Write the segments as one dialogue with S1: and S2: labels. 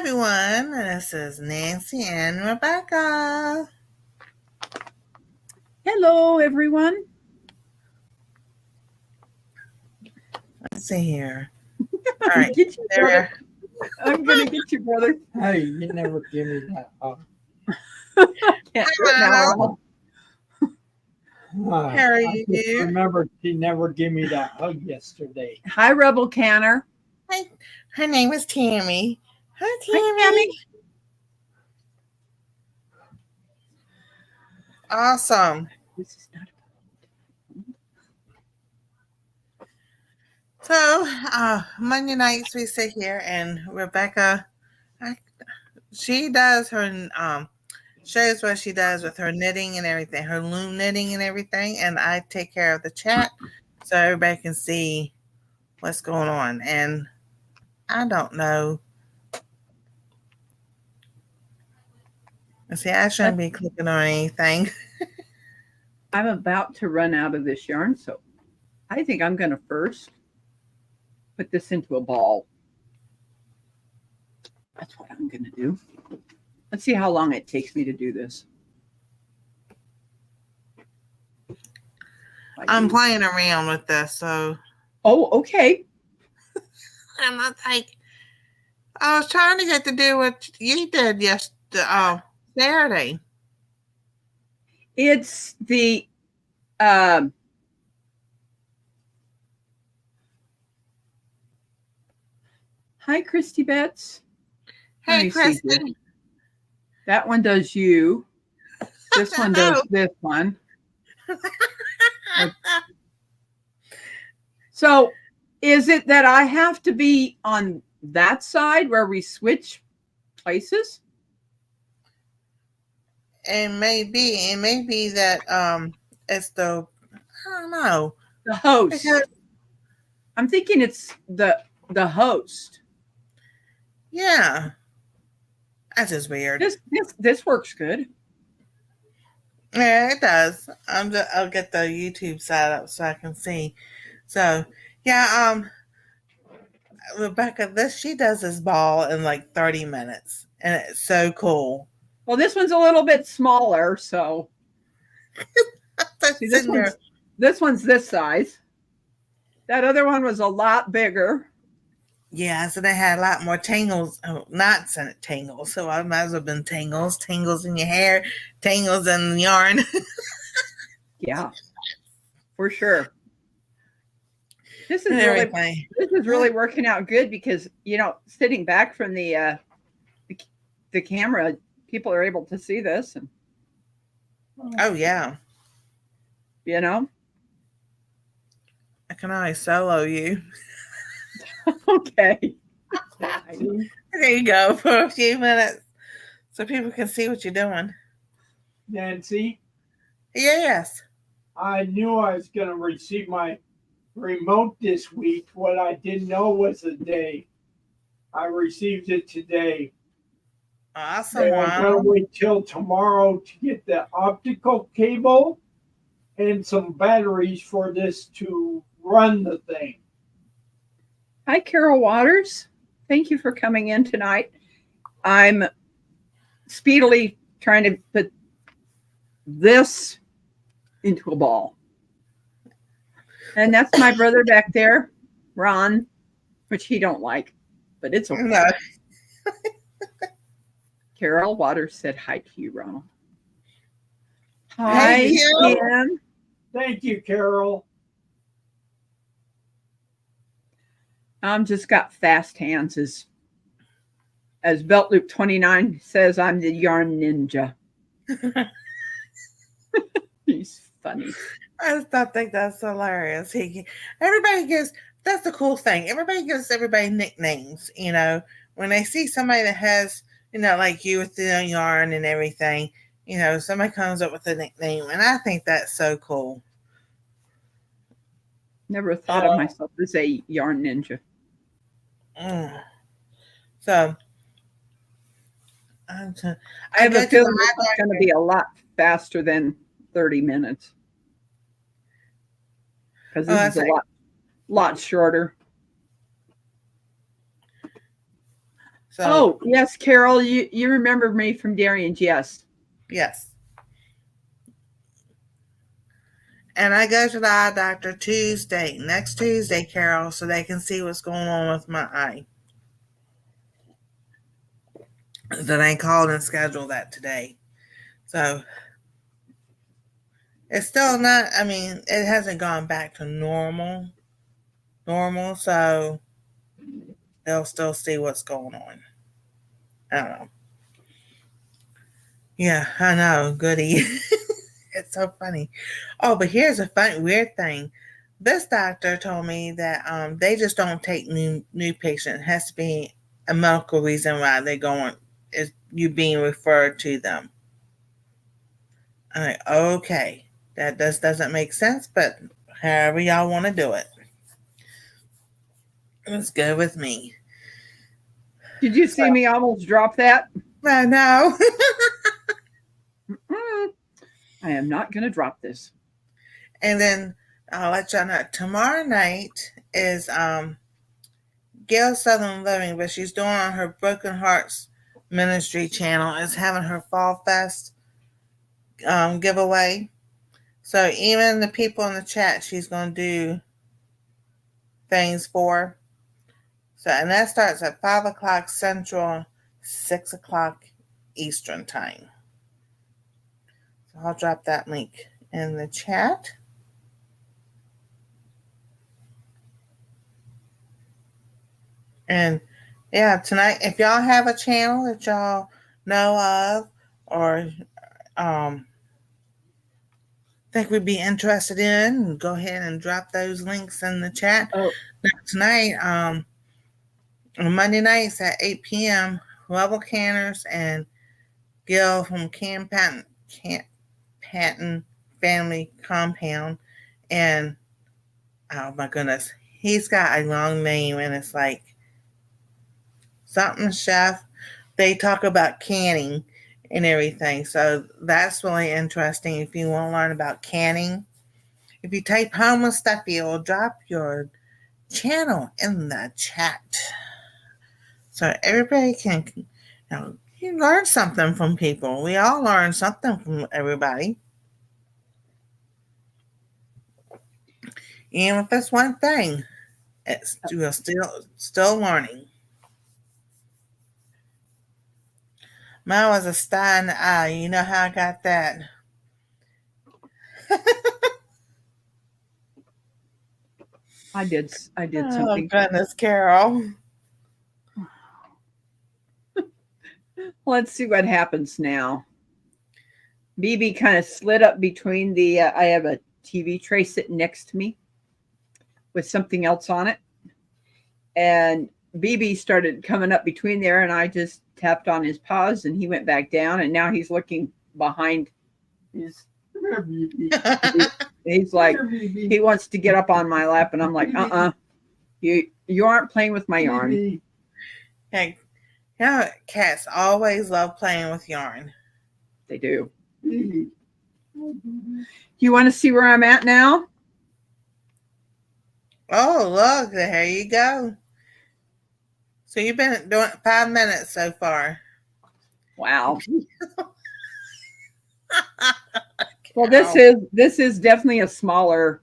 S1: everyone. This is Nancy and Rebekah.
S2: Hello, everyone.
S1: Let's see here. All right.
S2: Get your
S1: There we
S2: brother.
S1: are.
S2: I'm going to get your brother.
S3: Hey, you never give me that hug.
S2: Can't do it now.
S1: How are
S3: I
S1: you?
S3: just remember she never gave me that hug yesterday.
S2: Hi, Rebel Canner.
S1: Hi. Her name is Tammy. Hi,
S2: Hi,
S1: Tammy. Awesome.
S2: This is not
S1: So, Monday nights we sit here and Rebekah, she does her shows what she does with her knitting and everything, her loom knitting and everything, and I take care of the chat so everybody can see what's going on. And I don't know. See, I shouldn't be clicking on anything.
S2: I'm about to run out of this yarn, so I think I'm going to first put this into a ball. That's what I'm going to do. Let's see how long it takes me to do this.
S1: I'm playing around with this, so.
S2: Oh, okay.
S1: I'm not like, I was trying to get to do what you did yesterday, Saturday.
S2: It's the hi, Christy Betts.
S1: Hey, Christy.
S2: That one does you. This one does this one. So is it that I have to be on that side where we switch places?
S1: It may be that it's the, I don't know.
S2: The host. Because I'm thinking it's the host.
S1: Yeah. That's just weird.
S2: This works good.
S1: Yeah, it does. I'll get the YouTube side up so I can see. So yeah, Rebekah, she does this ball in like 30 minutes, and it's so cool.
S2: Well, this one's a little bit smaller, so see, this one's this size. That other one was a lot bigger.
S1: Yeah, so they had a lot more tangles, knots in it, tangles. So I might as well have been tangles in your hair, tangles in the yarn.
S2: Yeah, for sure. This is really working out good because, you know, sitting back from the camera, people are able to see this. And,
S1: oh, yeah.
S2: You know?
S1: I can always solo you.
S2: Okay.
S1: There you go for a few minutes so people can see what you're doing.
S3: Nancy?
S1: Yes.
S3: I knew I was going to receive my remote this week. What I didn't know was the day. I received it today.
S1: Awesome.
S3: And I'm going to wait till tomorrow to get the optical cable and some batteries for this to run the thing.
S2: Hi, Carol Waters. Thank you for coming in tonight. I'm speedily trying to put this into a ball. And that's my brother back there, Ron, which he don't like, but it's okay. No. Carol Waters said hi to you, Ronald. Hi, Kim.
S3: Thank you, Carol.
S2: Just got fast hands, as Belt Loop 29 says. I'm the yarn ninja. He's funny.
S1: I just think that's hilarious. That's the cool thing. Everybody gives everybody nicknames. You know, when they see somebody that has, you know, like you with the yarn and everything, you know, somebody comes up with a nickname, and I think that's so cool.
S2: Never thought of myself as a yarn ninja.
S1: So
S2: I have a feeling it's going to be a lot faster than 30 minutes. Because this is a lot shorter.
S1: So
S2: Oh, yes, Carol, you remember me from Darian's, yes.
S1: yes. And I go to the eye doctor next Tuesday, Carol, so they can see what's going on with my eye. So they called and scheduled that today. So it's still not, I mean, it hasn't gone back to normal, so they'll still see what's going on. I don't know. Yeah, I know, goody. It's so funny. Oh, but here's a fun, weird thing. This doctor told me that they just don't take new patients. It has to be a medical reason why they're going, is you being referred to them. I'm like, okay, that doesn't make sense, but however y'all want to do it, it's good with me.
S2: Did you see me almost drop that?
S1: I know.
S2: I am not going to drop this.
S1: And then I'll let y'all know tomorrow night is Gail Southern Living, but she's doing on her Broken Hearts Ministry channel, is having her Fall Fest giveaway. So even the people in the chat, she's going to do things for. So, and that starts at 5 o'clock Central, 6 o'clock Eastern time. So I'll drop that link in the chat. And yeah, tonight, if y'all have a channel that y'all know of or think we'd be interested in, go ahead and drop those links in the chat.
S2: Oh.
S1: Now, tonight, on Monday nights at 8 p.m., Level Canners and Gil from Camp Patton Family Compound. And oh my goodness, he's got a long name and it's like something chef. They talk about canning and everything. So that's really interesting if you want to learn about canning. If you type homeless stuff, it'll drop your channel in the chat. So everybody can, you learn something from people. We all learn something from everybody. Even if it's one thing, we're still learning. Mine was a star in the eye. You know how I got that?
S2: I did
S1: Oh,
S2: something.
S1: goodness, Carol.
S2: Let's see what happens now. BB kind of slid up between the, I have a TV tray sitting next to me with something else on it. And BB started coming up between there, and I just tapped on his paws, and he went back down, and now he's looking behind his. He's like, he wants to get up on my lap, and I'm like, you aren't playing with my yarn.
S1: Hey, cats always love playing with yarn.
S2: They do. You want to see where I'm at now?
S1: Oh, look, there you go. So you've been doing 5 minutes so far.
S2: Wow. Well, this is definitely a smaller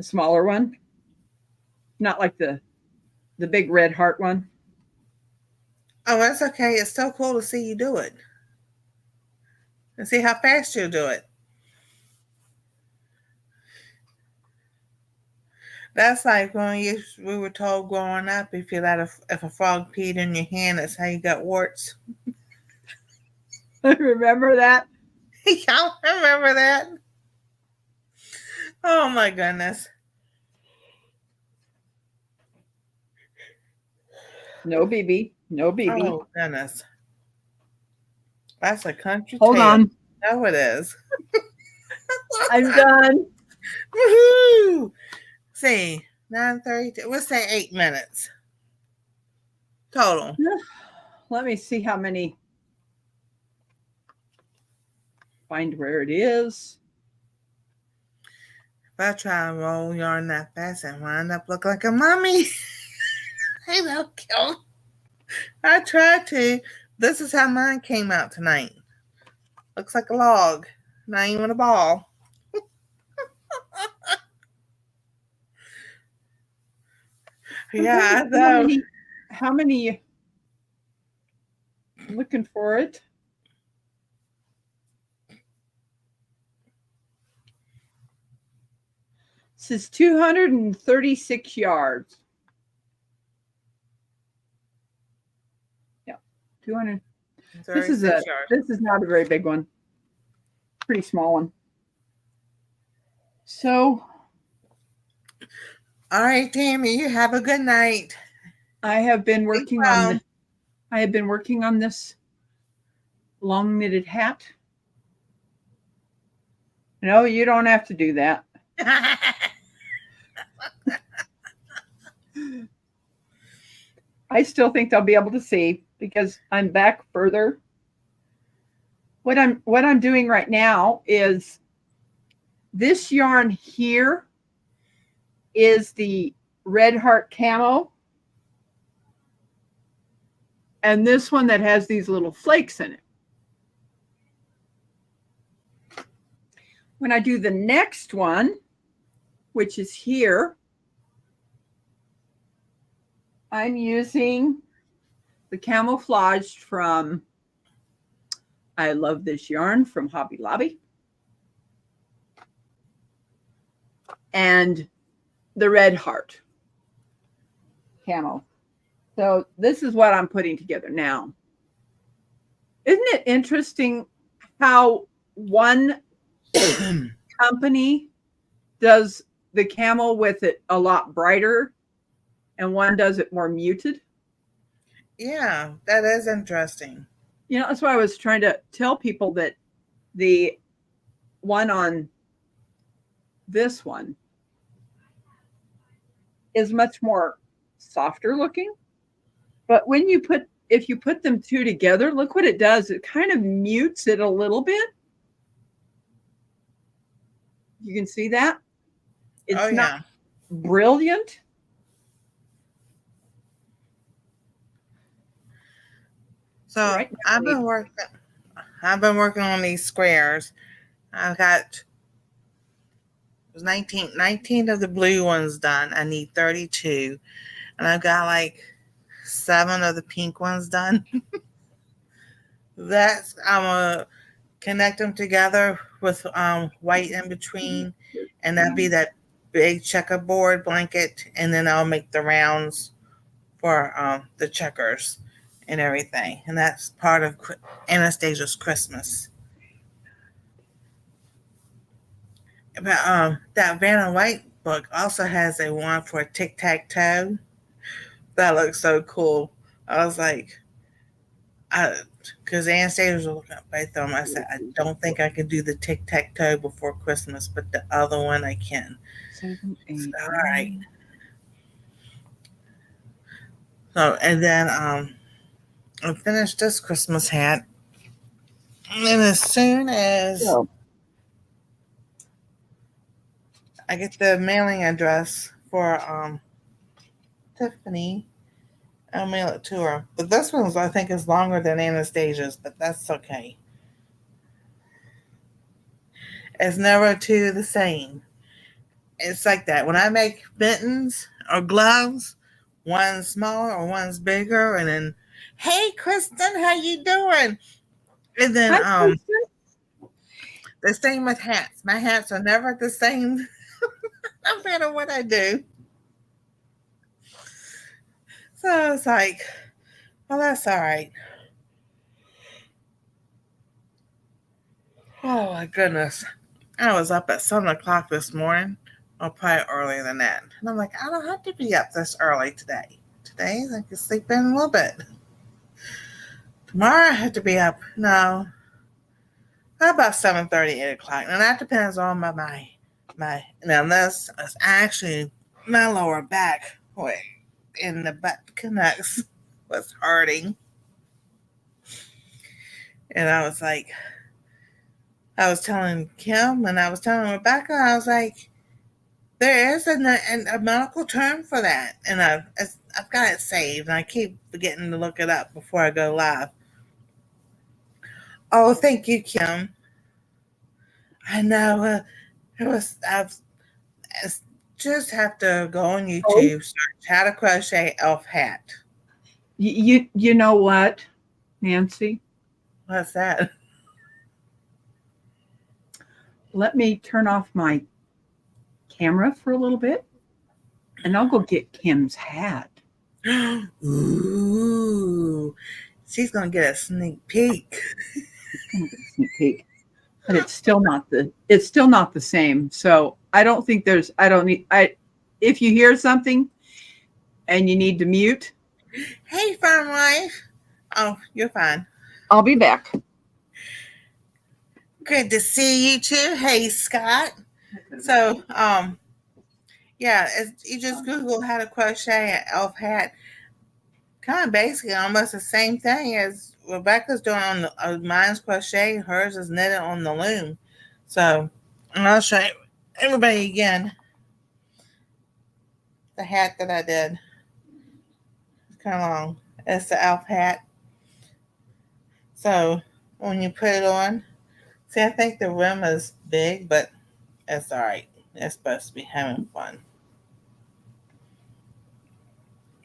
S2: one. Not like the big red heart one.
S1: Oh, that's okay. It's so cool to see you do it. And see how fast you do it. That's like when we were told growing up, if a frog peed in your hand, that's how you got warts.
S2: Remember that?
S1: Y'all remember that? Oh my goodness.
S2: No BB. No BB.
S1: Oh goodness. That's a country
S2: Hold
S1: tale.
S2: on.
S1: No, it is.
S2: I'm done.
S1: Woohoo! See, 9:32. We'll say 8 minutes total.
S2: Let me see how many. Find where it is.
S1: If I try to roll yarn that fast and wind up look like a mummy. Hey, don't kill. I tried to. This is how mine came out tonight. Looks like a log, not even a ball. Yeah, I know.
S2: How many? I'm looking for it. This is 236 yards. Yeah, 200. This is not a very big one. Pretty small one. So,
S1: all right, Tammy, you have a good night.
S2: I have been working on this long knitted hat. No, you don't have to do that. I still think they'll be able to see because I'm back further. What I'm doing right now is this yarn here is the Red Heart camo. And this one that has these little flakes in it. When I do the next one, which is here, I'm using the camouflaged from I Love This Yarn from Hobby Lobby. And the Red Heart camo. So this is what I'm putting together now. Isn't it interesting how one company does the camo with it a lot brighter and one does it more muted?
S1: Yeah, that is interesting.
S2: You know, that's why I was trying to tell people that the one on this one is much more softer looking. But when if you put them two together, look what it does. It kind of mutes it a little bit. You can see that? It's not brilliant.
S1: So right now, I've been working on these squares. I've got 19 of the blue ones done. I need 32. And I've got like 7 of the pink ones done. I'm gonna connect them together with white in between, and that'd be that big checkerboard blanket, and then I'll make the rounds for the checkers and everything, and that's part of Anastasia's Christmas. But that Vanna White book also has a one for tic-tac-toe. That looks so cool. I was like, because Anastasia was looking at both of them. I said, I don't think I can do the tic-tac-toe before Christmas, but the other one I can.
S2: 7, 8,
S1: so, all right. So, and then I finished this Christmas hat. And as soon as I get the mailing address for Tiffany, I'll mail it to her. But this one's, I think, is longer than Anastasia's, but that's okay. It's never two the same. It's like that. When I make mittens or gloves, one's smaller or one's bigger, and then, hey, Kristen, how you doing? And then the same with hats. My hats are never the same no matter what I do. So it's like, well, that's all right. Oh my goodness. I was up at 7 o'clock this morning. Or probably earlier than that. And I'm like, I don't have to be up this early today. Today I can sleep in a little bit. Tomorrow I have to be up, no, about 7:30, 8 o'clock. And that depends on my now this is actually my lower back in the butt connects was hurting. And I was like, I was telling Kim and I was telling Rebekah, I was like, there is a medical term for that. And I've got it saved, and I keep forgetting to look it up before I go live. Oh, thank you, Kim. I know. It was. I just have to go on YouTube, search how to crochet elf hat.
S2: You know what, Nancy?
S1: What's that?
S2: Let me turn off my camera for a little bit, and I'll go get Kim's hat.
S1: Ooh, she's gonna get a sneak peek.
S2: It's gonna get a sneak peek, but it's still not the same. So I don't think there's. I don't need. If you hear something, and you need to mute.
S1: Hey, farm wife. Oh, you're fine.
S2: I'll be back.
S1: Good to see you too. Hey, Scott. So, yeah, you just Google how to crochet an elf hat. Kind of basically almost the same thing as Rebekah's doing on the mine's crochet. Hers is knitted on the loom. So, and I'll show everybody again the hat that I did. It's kind of long. It's the elf hat. So, when you put it on, see, I think the rim is big, but it's all right. It's supposed to be having fun.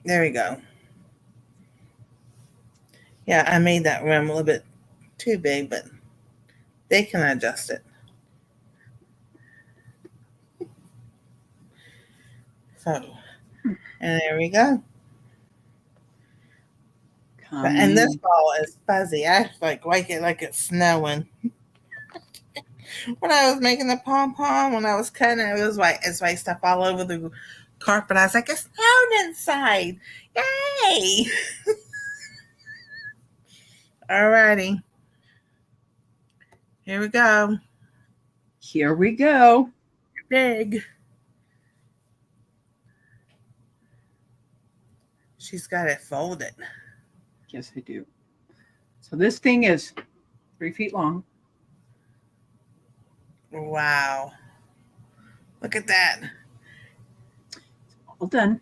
S1: There we go. Yeah, I made that rim a little bit too big, but they can adjust it. So, and there we go. And this ball is fuzzy. I like it like it's snowing. When I was making the pom-pom, when I was cutting it, it's white stuff all over the carpet. I was like, it's snowing inside. Yay! Alrighty. Here we go.
S2: Here we go.
S1: Big. She's got it folded.
S2: Yes, I do. So this thing is 3 feet long.
S1: Wow. Look at that.
S2: All done.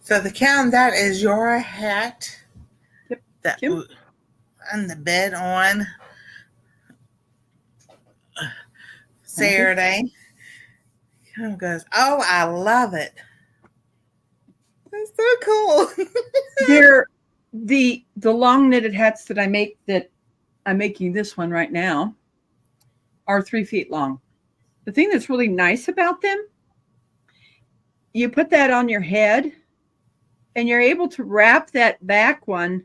S1: So the count that is your hat.
S2: Yep.
S1: That on the bed on Saturday. Kim goes, oh, I love it. That's so cool.
S2: They're the long knitted hats that I make, that I'm making this one right now, are 3 feet long. The thing that's really nice about them, you put that on your head and you're able to wrap that back one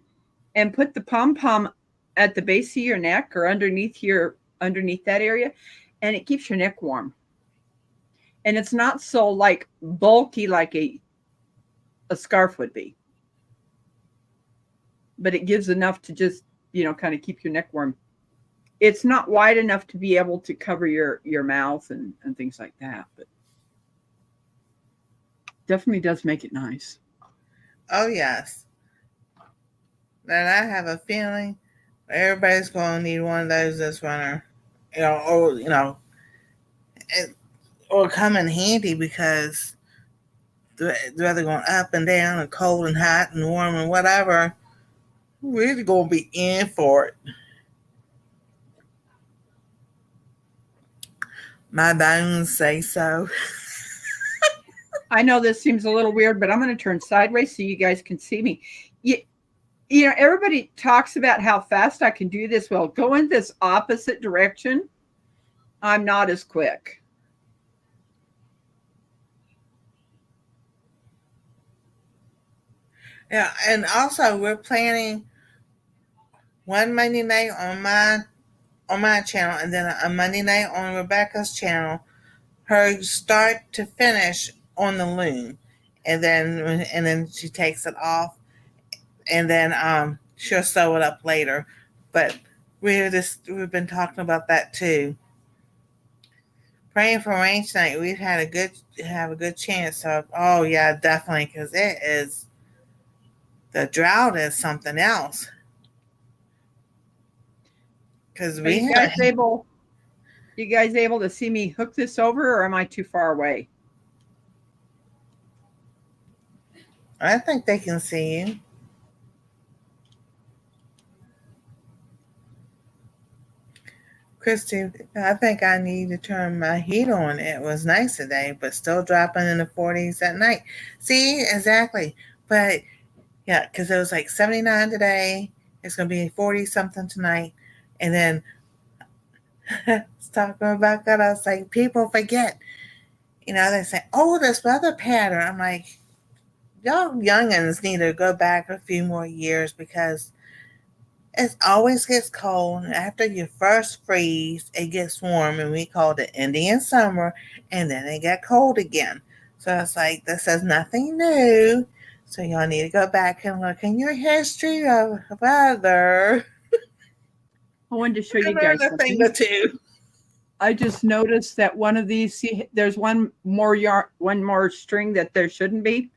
S2: and put the pom-pom at the base of your neck or underneath that area, and it keeps your neck warm. And it's not so like bulky like a scarf would be, but it gives enough to just, kind of keep your neck warm. It's not wide enough to be able to cover your mouth and things like that, but definitely does make it nice.
S1: Oh, yes. And I have a feeling everybody's going to need one of those this winter. It will come in handy because the weather going up and down and cold and hot and warm and whatever. We're going to be in for it. My bones say so.
S2: I know this seems a little weird, but I'm going to turn sideways so you guys can see me. Everybody talks about how fast I can do this. Well, go in this opposite direction. I'm not as quick.
S1: Yeah, and also we're planning one Monday night on my channel, and then a Monday night on Rebekah's channel. Her start to finish on the loom, and then she takes it off, and then she'll sew it up later. But we've been talking about that too. Praying for rain tonight. We've had a good chance of. Oh yeah, definitely, because the drought is something else. Because
S2: Are you guys able You guys able to see me hook this over, or am I too far away?
S1: I think they can see you. Christy, I think I need to turn my heat on. It was nice today, but still dropping in the 40s at night. See, exactly. But yeah, because it was like 79 today. It's going to be 40 something tonight. And then it's talking about that. I was like, people forget. They say, oh, this weather pattern. I'm like, y'all youngins need to go back a few more years because it always gets cold. And after you first freeze, it gets warm, and we call it Indian summer, and then it get cold again. So it's like, this is nothing new. So y'all need to go back and look in your history of weather.
S2: I wanted to show you
S1: Learn
S2: guys
S1: a
S2: something.
S1: thing or two.
S2: I just noticed that one of these, see, there's one more string that there shouldn't be.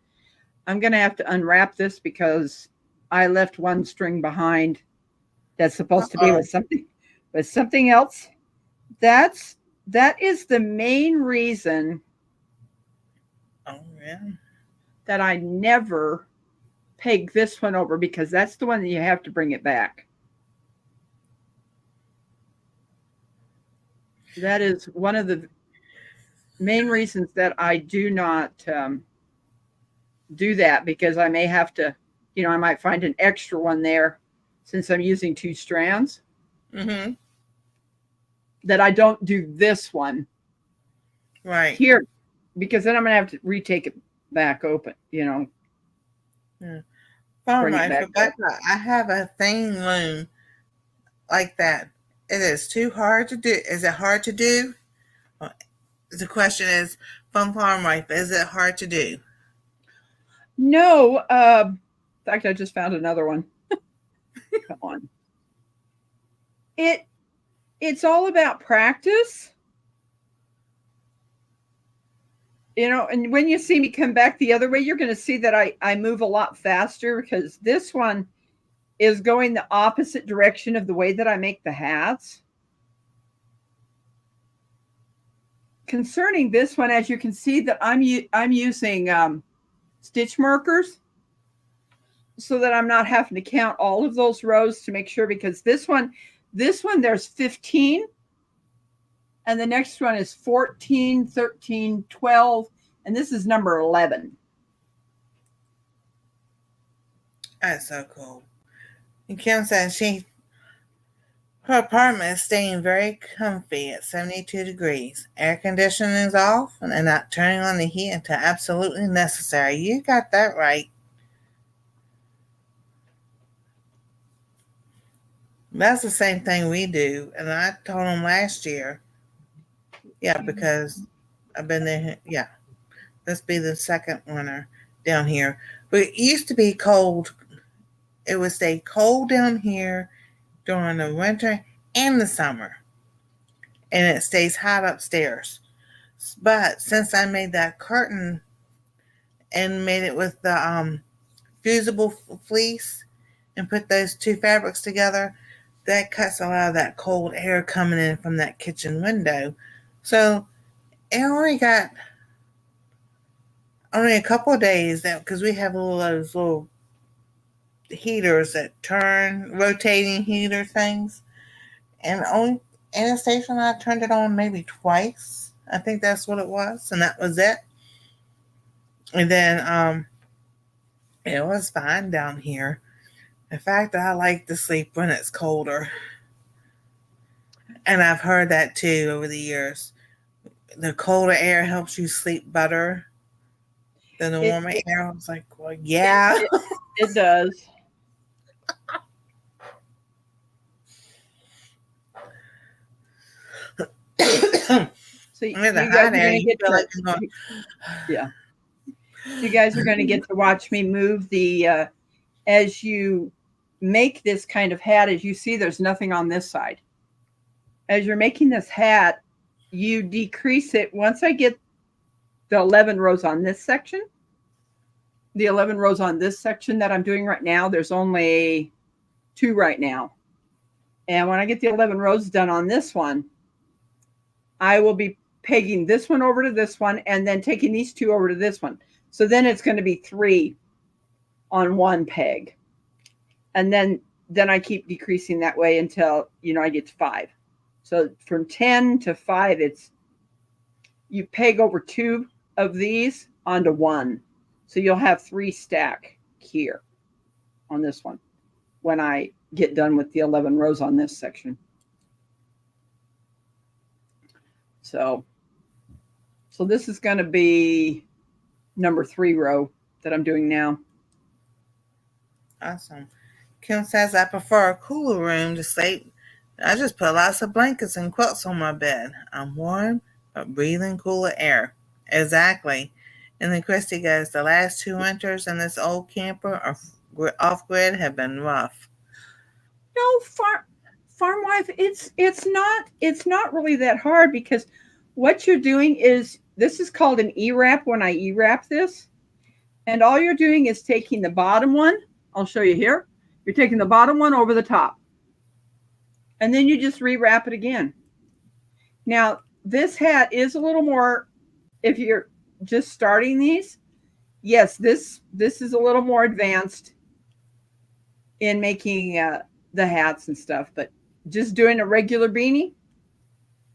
S2: I'm going to have to unwrap this because I left one string behind that's supposed to be with something else. That is the main reason
S1: Oh, yeah.
S2: that I never peg this one over, because that's the one that you have to bring it back. That is one of the main reasons that I do not do that, because I may have to, I might find an extra one there since I'm using 2 strands.
S1: Mm-hmm.
S2: That I don't do this one
S1: Right.
S2: here, because then I'm going to have to retake it back open,
S1: Yeah.
S2: bring it
S1: Right,
S2: back
S1: Rebecca,
S2: up.
S1: I have a thing loom like that. It is too hard to do. Is it hard to do? The question is, from Farm Life, is it hard to do?
S2: No, in fact, I just found another one. Come on. It's all about practice. And when you see me come back the other way, you're going to see that I move a lot faster, because this one is going the opposite direction of the way that I make the hats. Concerning this one, as you can see that I'm using stitch markers, so that I'm not having to count all of those rows to make sure, because this one there's 15, and the next one is 14, 13, 12, and this is number 11.
S1: That's so cool. And Kim says her apartment is staying very comfy at 72 degrees. Air conditioning is off and not turning on the heat until absolutely necessary. You got that right. That's the same thing we do. And I told them last year, yeah, because I've been there. Yeah, this be the second winter down here. But it used to be cold. It would stay cold down here during the winter and the summer. And it stays hot upstairs. But since I made that curtain and made it with the fusible fleece and put those 2 fabrics together, that cuts a lot of that cold air coming in from that kitchen window. So it only got a couple of days, because we have those little heaters that turn, rotating heater things, and only in the station I turned it on maybe twice. I think that's what it was, and that was it. And then it was fine down here. In fact, I like to sleep when it's colder. And I've heard that too over the years. The colder air helps you sleep better than the warmer air. I was like, well, yeah.
S2: It does. So you guys are going to get to, yeah. You guys are going to get to watch me move the as you make this kind of hat. As you see, there's nothing on this side. As you're making this hat, you decrease it. Once I get the 11 rows on this section, the 11 rows on this section that I'm doing right now, there's only 2 right now. And when I get the 11 rows done on this one, I will be pegging this one over to this one and then taking these two over to this one. So then it's going to be 3 on one peg. And then I keep decreasing that way until, I get to 5. So from 10 to 5, it's you peg over 2 of these onto 1. So you'll have 3 stack here on this one when I get done with the 11 rows on this section. So this is going to be number 3 row that I'm doing now.
S1: Awesome. Kim says, I prefer a cooler room to sleep. I just put lots of blankets and quilts on my bed. I'm warm, but breathing cooler air. Exactly. And then Christy goes, the last 2 winters in this old camper or off-grid have been rough.
S2: No, farm wife, it's not really that hard, because what you're doing is, this is called an E-wrap when I E-wrap this. And all you're doing is taking the bottom one. I'll show you here. You're taking the bottom one over the top. And then you just re-wrap it again. Now, this hat is a little more, if you're just starting these, yes, this is a little more advanced in making the hats and stuff. But just doing a regular beanie,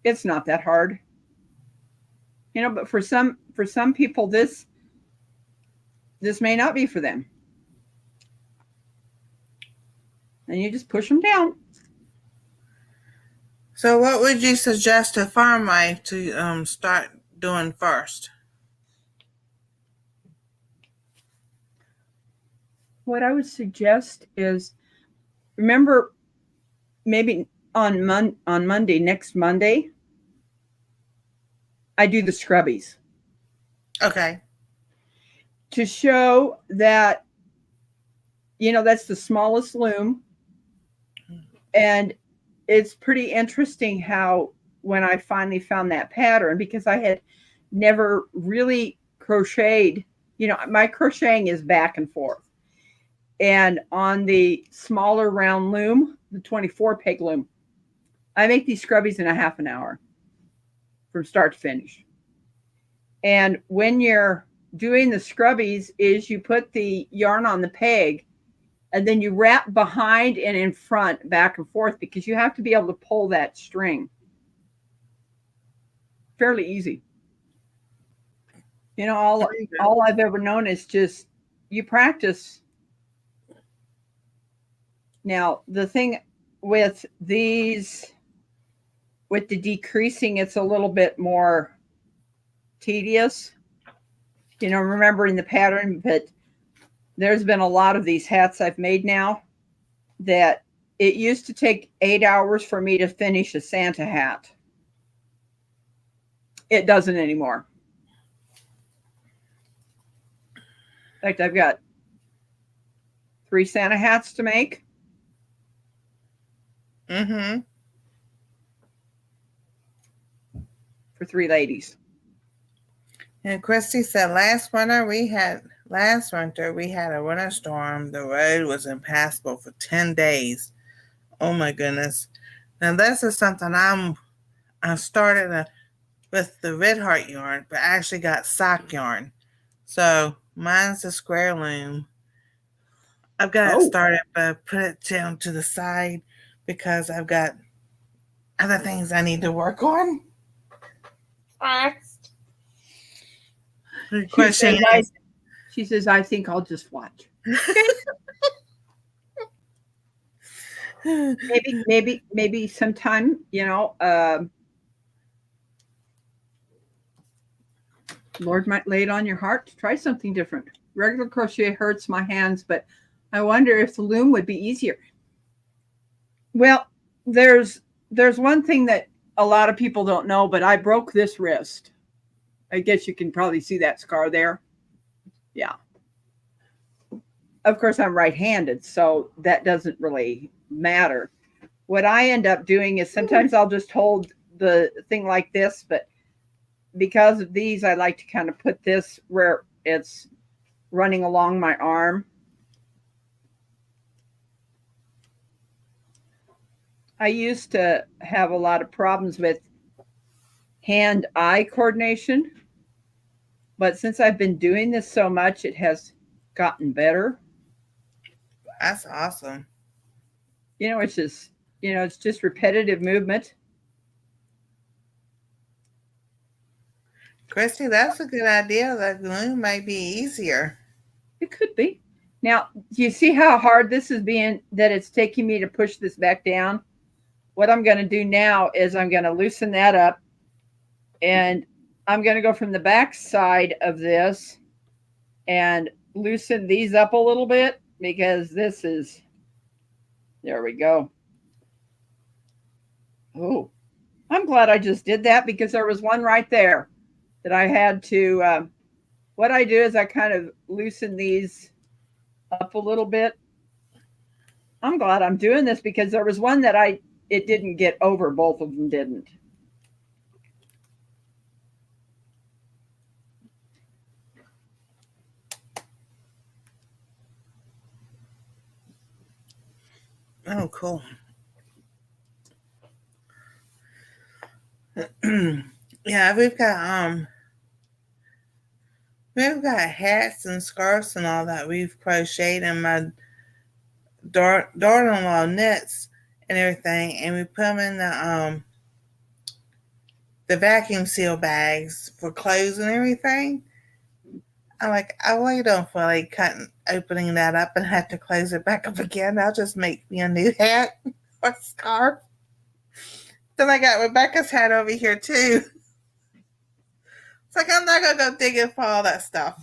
S2: it's not that hard. But for some people, this may not be for them. And you just push them down.
S1: So what would you suggest a farm wife to start doing first?
S2: What I would suggest is, remember, maybe on Monday, next Monday, I do the scrubbies.
S1: Okay.
S2: To show that, that's the smallest loom. And it's pretty interesting how, when I finally found that pattern, because I had never really crocheted, my crocheting is back and forth. And on the smaller round loom, the 24 peg loom, I make these scrubbies in a half an hour from start to finish. And when you're doing the scrubbies, is you put the yarn on the peg, and then you wrap behind and in front, back and forth, because you have to be able to pull that string. Fairly easy. All I've ever known is just you practice. Now, the thing with these, with the decreasing, it's a little bit more tedious, remembering the pattern. But there's been a lot of these hats I've made now that it used to take 8 hours for me to finish a Santa hat. It doesn't anymore. In fact, I've got 3 Santa hats to make.
S1: Mm-hmm.
S2: For 3 ladies.
S1: And Christy said, last winter we had a winter storm. The road was impassable for 10 days. Oh my goodness. Now this is something I started with the Red Heart yarn, but I actually got sock yarn. So mine's a square loom. I've got it started, but put it down to the side because I've got other things I need to work on.
S2: She says, I think I'll just watch. maybe sometime, Lord might lay it on your heart to try something different. Regular crochet hurts my hands, but I wonder if the loom would be easier. Well, there's one thing that a lot of people don't know, but I broke this wrist. I guess you can probably see that scar there. Yeah. Of course, I'm right-handed, so that doesn't really matter. What I end up doing is sometimes I'll just hold the thing like this, but because of these, I like to kind of put this where it's running along my arm. I used to have a lot of problems with hand-eye coordination. But since I've been doing this so much, it has gotten better.
S1: That's awesome.
S2: It's just repetitive movement.
S1: Christy, that's a good idea. The Loom might be easier.
S2: It could be. Now, do you see how hard this is being, that it's taking me to push this back down? What I'm going to do now is I'm going to loosen that up, and I'm going to go from the back side of this and loosen these up a little bit, because there we go. Oh, I'm glad I just did that, because there was one right there that I had to, what I do is I kind of loosen these up a little bit. I'm glad I'm doing this, because there was one that it didn't get over. Both of them didn't.
S1: Oh, cool. Yeah, we've got hats and scarves and all that we've crocheted, and my daughter-in-law knits and everything, and we put them in the vacuum seal bags for clothes and everything. I'm like, I really don't feel like opening that up and have to close it back up again. I'll just make me a new hat or scarf. Then I got Rebecca's hat over here too. It's like, I'm not going to go digging for all that stuff.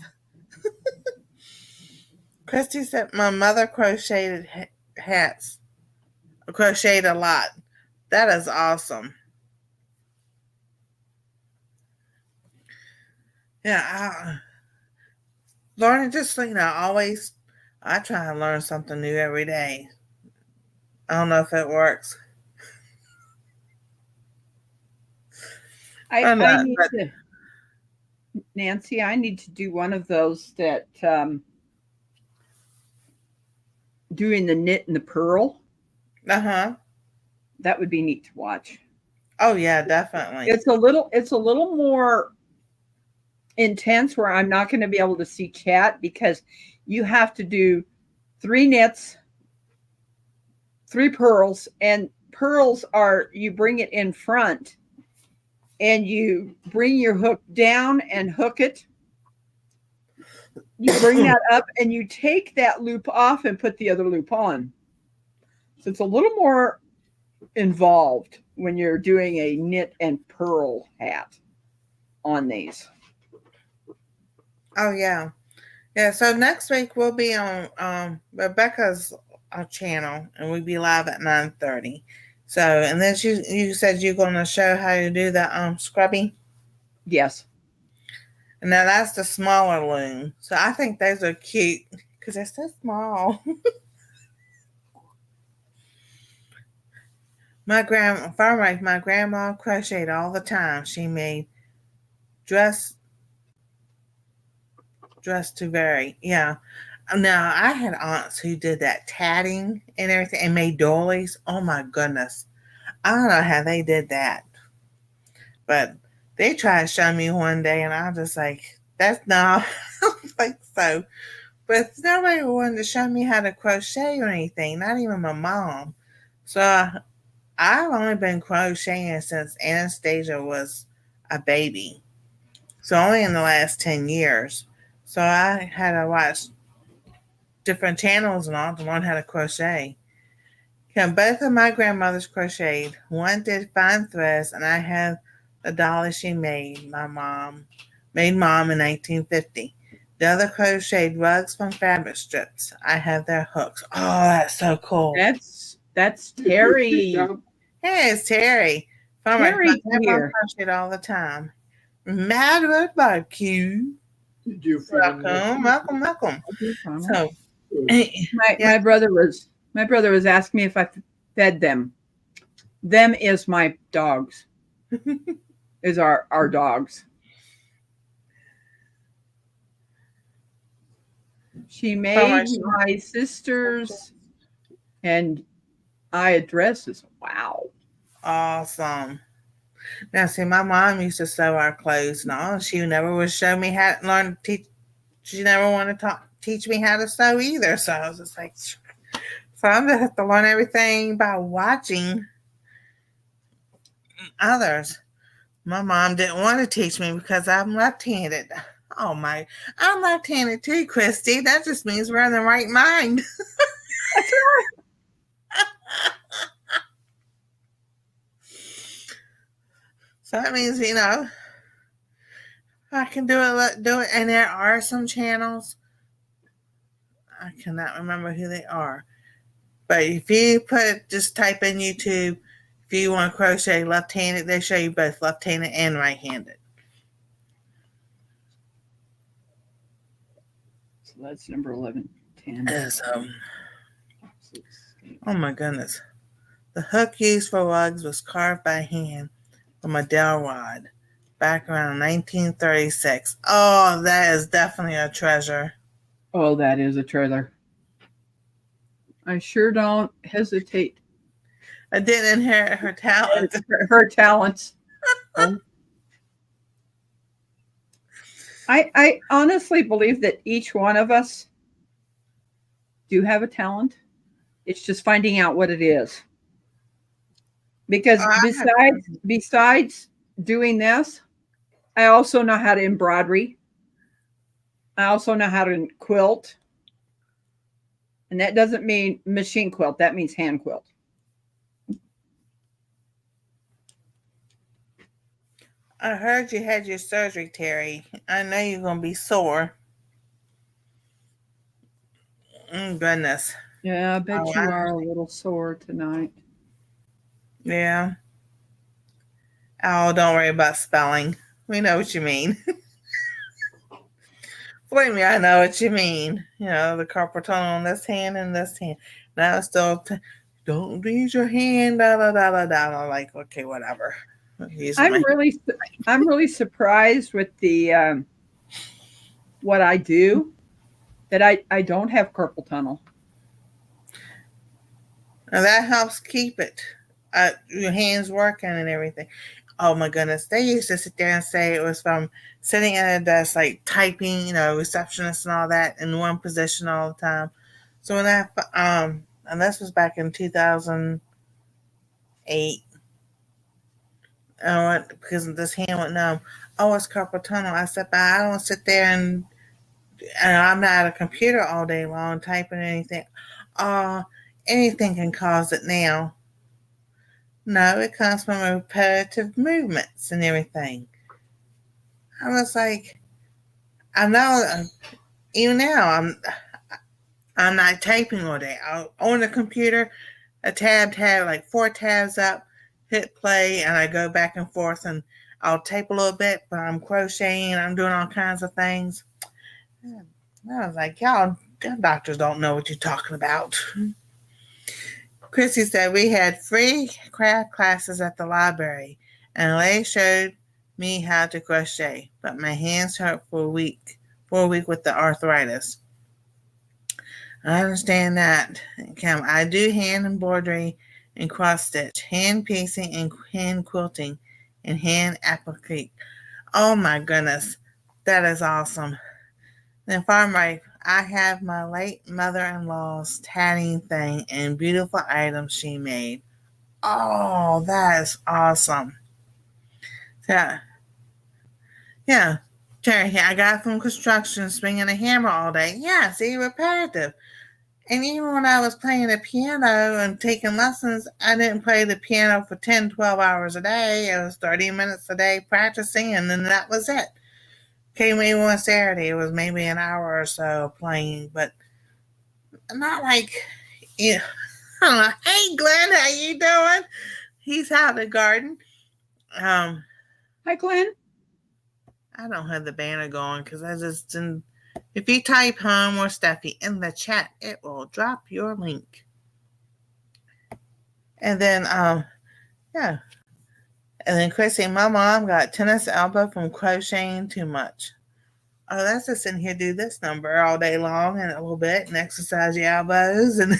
S1: Christy said my mother crocheted hats. Crocheted a lot. That is awesome. Yeah, learning, just, always, I try to learn something new every day. I don't know if it works.
S2: Nancy, I need to do one of those that doing the knit and the purl.
S1: Uh-huh.
S2: That would be neat to watch.
S1: Oh yeah, definitely.
S2: It's a little more intense, where I'm not going to be able to see chat, because you have to do 3 knits, 3 purls, and purls are, you bring it in front and you bring your hook down and hook it. You bring that up and you take that loop off and put the other loop on. So it's a little more involved when you're doing a knit and purl hat on these.
S1: Oh yeah. Yeah, so next week we'll be on Rebecca's channel, and we'll be live at 9:30. So, and then you said you're going to show how to do the scrubbing?
S2: Yes.
S1: And now that's the smaller loom. So I think those are cute because they're so small. My grandma crocheted all the time. She made dress to vary. Yeah. Now, I had aunts who did that tatting and everything and made doilies. Oh my goodness. I don't know how they did that. But they tried to show me one day, and I was just like, that's not like so. But nobody wanted to show me how to crochet or anything, not even my mom. So I've only been crocheting since Anastasia was a baby. So only in the last 10 years. So I had to watch different channels and all to learn how to crochet. Both of my grandmothers crocheted. One did fine threads, and I have the dolly she made. Mom in 1950. The other crocheted rugs from fabric strips. I have their hooks. Oh, that's so cool.
S2: That's Terry.
S1: Hey, it's Terry.
S2: Terry
S1: my grandma crocheted all the time. Mad Road Barbecue. Welcome. So,
S2: my brother was asking me if I fed them. Them is my dogs. Is our dogs. She made my sisters and I dresses. Wow.
S1: Awesome. Now, see, my mom used to sew our clothes and all. She never would show me how to learn to teach. She never wanted to teach me how to sew either. So I was just like, so I'm gonna have to learn everything by watching others. My mom didn't want to teach me because I'm left-handed. Oh my, I'm left-handed too, Christy. That just means we're in the right mind.
S2: That's right.
S1: So that means, I can do it. And there are some channels. I cannot remember who they are. But if you just type in YouTube, if you want to crochet left-handed, they show you both left-handed and right-handed.
S2: So that's number 11, 10.
S1: As, oh my goodness. The hook used for rugs was carved by hand from a dowel rod back around 1936. Oh, that is definitely a treasure.
S2: Oh, that is a treasure. I sure don't hesitate.
S1: I didn't inherit her talent.
S2: Her talents. I honestly believe that each one of us do have a talent. It's just finding out what it is. Because besides doing this, I also know how to embroidery. I also know how to quilt. And that doesn't mean machine quilt. That means hand quilt.
S1: I heard you had your surgery, Terry. I know you're going to be sore. Goodness.
S2: Yeah, I bet you are a little sore tonight.
S1: Yeah. Oh, don't worry about spelling. We know what you mean. Believe me, I know what you mean. The carpal tunnel on this hand and this hand. Now it's still, don't use your hand, da da da da da. I'm like, okay, whatever.
S2: I'm really surprised with the what I do, that I don't have carpal tunnel.
S1: Now that helps keep it. Your hands working and everything. Oh my goodness. They used to sit there and say it was from sitting at a desk, like typing, receptionist and all that in one position all the time. So when and this was back in 2008. Because this hand went numb. Oh, it's carpal tunnel. I said, but I don't sit there and I'm not at a computer all day long typing anything. Anything can cause it now. No, it comes from repetitive movements and everything. I was like, I know, even now, I'm not typing all day. On the computer, a tab, like 4 tabs up, hit play, and I go back and forth, and I'll type a little bit, but I'm crocheting, I'm doing all kinds of things. I was like, y'all doctors don't know what you're talking about. Chrissy said we had free craft classes at the library, and they showed me how to crochet, but my hands hurt for a week with the arthritis. I understand that, Kim. I do hand embroidery and cross stitch, hand piecing and hand quilting, and hand applique. Oh my goodness, that is awesome. And if I'm right, I have my late mother-in-law's tatting thing and beautiful items she made. Oh, that is awesome. Yeah. Yeah. Terry, I got from construction swinging a hammer all day. Yeah, see, repetitive. And even when I was playing the piano and taking lessons, I didn't play the piano for 10, 12 hours a day. It was 30 minutes a day practicing, and then that was it. Okay, maybe one Saturday, it was maybe an hour or so playing, but not like, I don't know. Hey, Glenn, how you doing? He's out in the garden.
S2: Hi, Glenn.
S1: I don't have the banner going because I just didn't. If you type home or Steffi in the chat, it will drop your link. And then, yeah. And then Chrissy, my mom got tennis elbow from crocheting too much. Oh, that's just in here do this number all day long and a little bit and exercise your elbows and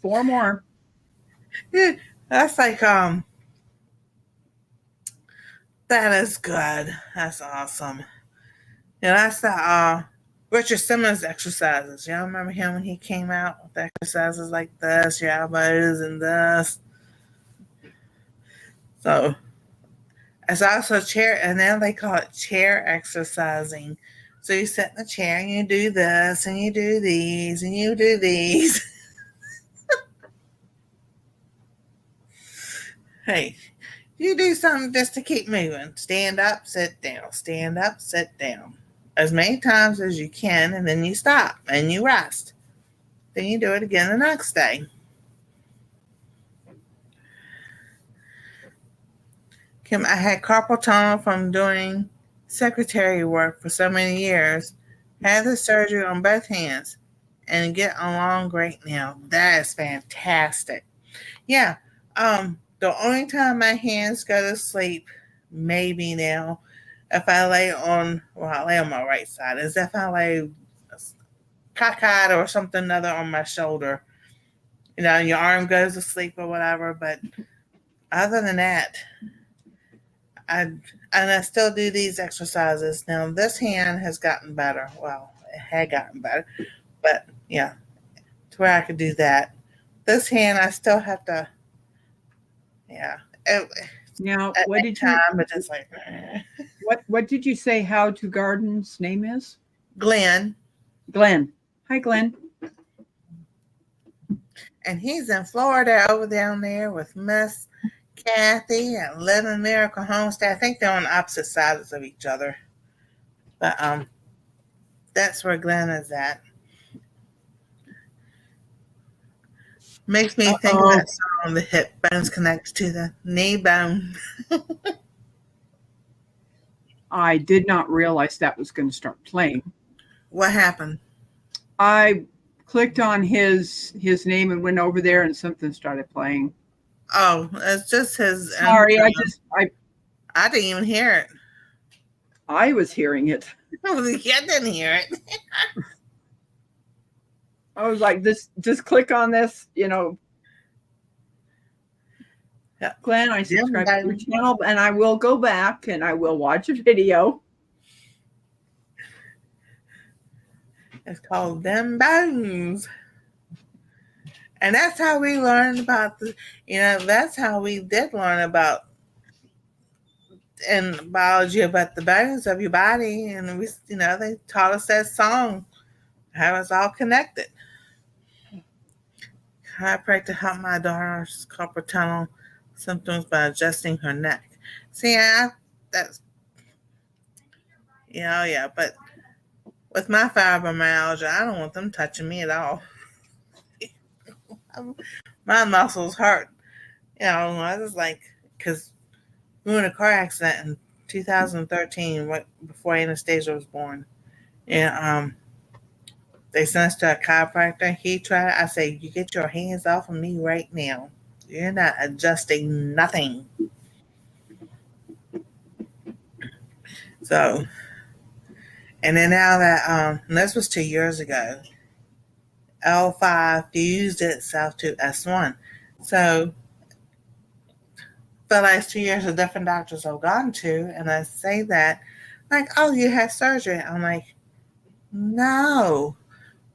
S2: 4 more.
S1: Yeah, that's like That is good. That's awesome. Yeah, that's the Richard Simmons exercises. Y'all remember him when he came out with exercises like this, your elbows and this. So it's also chair, and now they call it chair exercising. So you sit in the chair and you do this, and you do these, and you do these. Hey, you do something just to keep moving. Stand up, sit down. Stand up, sit down. As many times as you can, and then you stop and you rest. Then you do it again the next day. Kim, I had carpal tunnel from doing secretary work for so many years. Had the surgery on both hands and get along great now. That is fantastic. Yeah. The only time my hands go to sleep, maybe now, if I I lay on my right side, is if I lay cockeyed or something other on my shoulder. Your arm goes to sleep or whatever. But other than that, I still do these exercises. Now this hand has gotten better. Well, it had gotten better, but yeah, to where I could do that. This hand, I still have to. Yeah.
S2: Now,
S1: At
S2: what
S1: that
S2: did you
S1: time, it's just like
S2: what did you say How to Garden's name is?
S1: Glenn,
S2: Glenn. Hi, Glenn.
S1: and he's in Florida over down there with Miss Kathy at Living Miracle Homestead. I think they're on opposite sides of each other, but that's where Glenn is at. Makes me think of that song, the hip bones connected to the knee bone.
S2: I did not realize that was going to start playing.
S1: What happened?
S2: I clicked on his name and went over there, and something started playing.
S1: Oh, it's just his.
S2: Sorry, I
S1: didn't even hear it.
S2: I was hearing it.
S1: I didn't hear it.
S2: I was like, just click on this,
S1: Yeah.
S2: Glenn, I subscribe to your channel, and I will go back and I will watch a video.
S1: It's called Them Bones. And that's how we learned about that's how we did learn about in biology about the bones of your body. And we, they taught us that song, how it's all connected. Chiropractor helped my daughter's carpal tunnel symptoms by adjusting her neck. See, that's, yeah, but with my fibromyalgia, I don't want them touching me at all. My muscles hurt. I was like, because we were in a car accident in 2013, right before Anastasia was born. And they sent us to a chiropractor. He tried. I say, you get your hands off of me right now. You're not adjusting nothing. So, and then now that, and this was 2 years ago, L5 fused itself to S1. So, the last 2 years, the different doctors I've gone to, and I say that, like, oh, you had surgery. I'm like, no.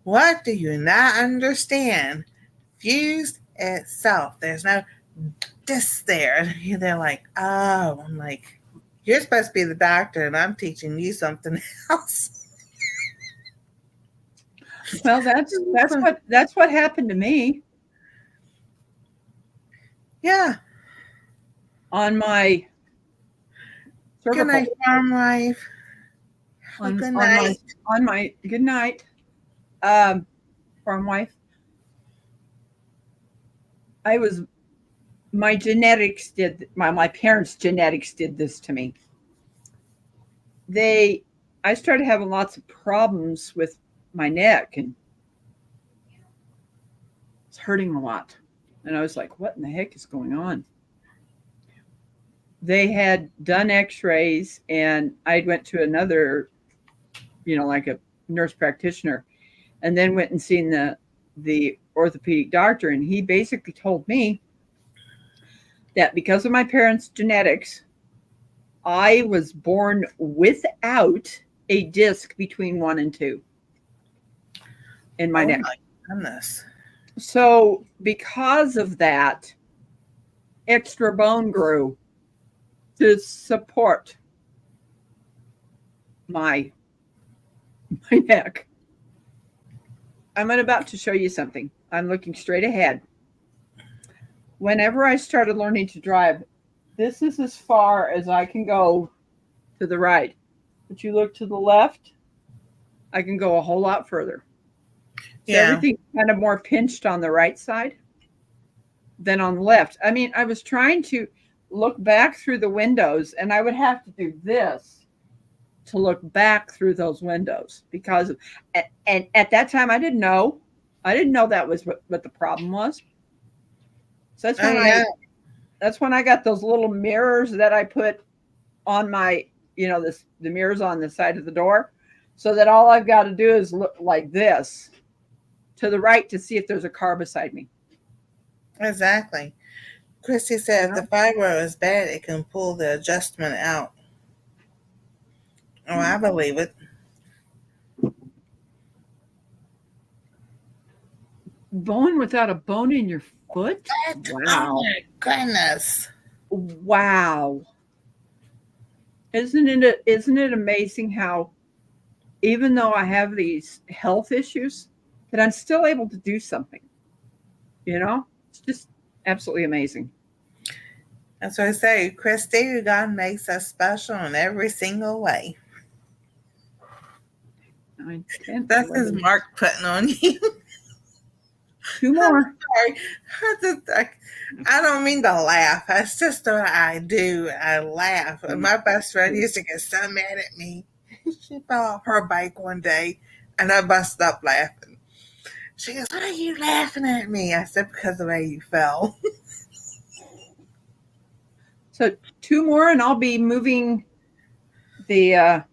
S1: What do you not understand? Fused itself. There's no disc there. They're like, oh. I'm like, you're supposed to be the doctor, and I'm teaching you something else.
S2: Well, that's what happened to me.
S1: Yeah.
S2: On my cervical.
S1: Good night, farm life. Good night.
S2: On my good night, farm wife. My genetics my parents' genetics did this to me. I started having lots of problems with my neck, and it's hurting a lot. And I was like, what in the heck is going on? They had done x-rays, and I went to another, like a nurse practitioner, and then went and seen the orthopedic doctor. And he basically told me that because of my parents' genetics, I was born without a disc between 1 and 2 in my neck.
S1: My goodness.
S2: So because of that, extra bone grew to support my neck. I'm about to show you something. I'm looking straight ahead. Whenever I started learning to drive, this is as far as I can go to the right. But you look to the left, I can go a whole lot further. So everything's kind of more pinched on the right side than on the left. I mean, I was trying to look back through the windows, and I would have to do this to look back through those windows because and at that time I didn't know that was what the problem was. So that's when I got those little mirrors that I put on my, the mirrors on the side of the door, so that all I've got to do is look like this to the right to see if there's a car beside me.
S1: Exactly. Christy said if the fibro is bad, it can pull the adjustment out. Oh, I believe it.
S2: Bone without a bone in your foot?
S1: Wow. Oh my goodness.
S2: Wow. Isn't it amazing how even though I have these health issues, that I'm still able to do something? It's just absolutely amazing.
S1: That's what I say. Christy, God makes us special in every single way. That's his mark putting on you.
S2: 2 more.
S1: Sorry. I don't mean to laugh. That's just what I do. I laugh. My best friend used to get so mad at me. She fell off her bike one day, and I busted up laughing. She goes, "Why are you laughing at me?" I said, "Because of the way you fell."
S2: So 2 more, and I'll be moving the